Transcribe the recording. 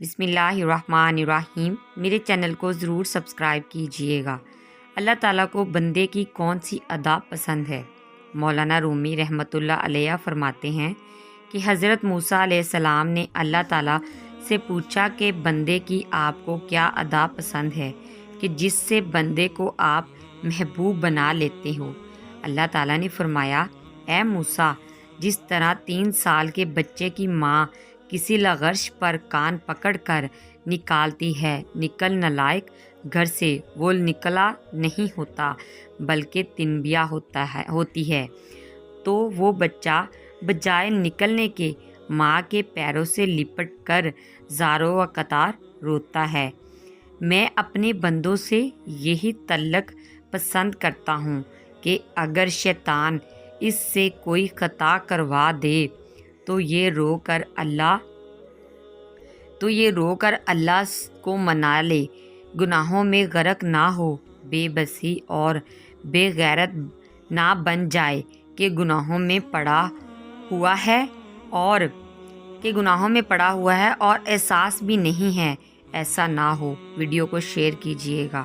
بسم اللہ الرحمن الرحیم۔ میرے چینل کو ضرور سبسکرائب کیجئے گا۔ اللہ تعالیٰ کو بندے کی کون سی ادا پسند ہے؟ مولانا رومی رحمۃ اللہ علیہ فرماتے ہیں کہ حضرت موسیٰ علیہ السلام نے اللہ تعالیٰ سے پوچھا کہ بندے کی آپ کو کیا ادا پسند ہے کہ جس سے بندے کو آپ محبوب بنا لیتے ہو؟ اللہ تعالیٰ نے فرمایا، اے موسیٰ، جس طرح 3 سال کے بچے کی ماں کسی لغرش پر کان پکڑ کر نکالتی ہے، نکل نالائق گھر سے وہ نکلا نہیں ہوتا بلکہ تنبیہ ہوتی ہے، تو وہ بچہ بجائے نکلنے کے ماں کے پیروں سے لپٹ کر زاروں و قطار روتا ہے۔ میں اپنے بندوں سے یہی تعلق پسند کرتا ہوں کہ اگر شیطان اس سے کوئی خطا کروا دے تو یہ رو کر اللہ کو منا لے، گناہوں میں غرق نہ ہو، بے بسی اور بے غیرت نہ بن جائے کہ گناہوں میں پڑا ہوا ہے اور احساس بھی نہیں ہے، ایسا نہ ہو۔ ویڈیو کو شیئر کیجیے گا۔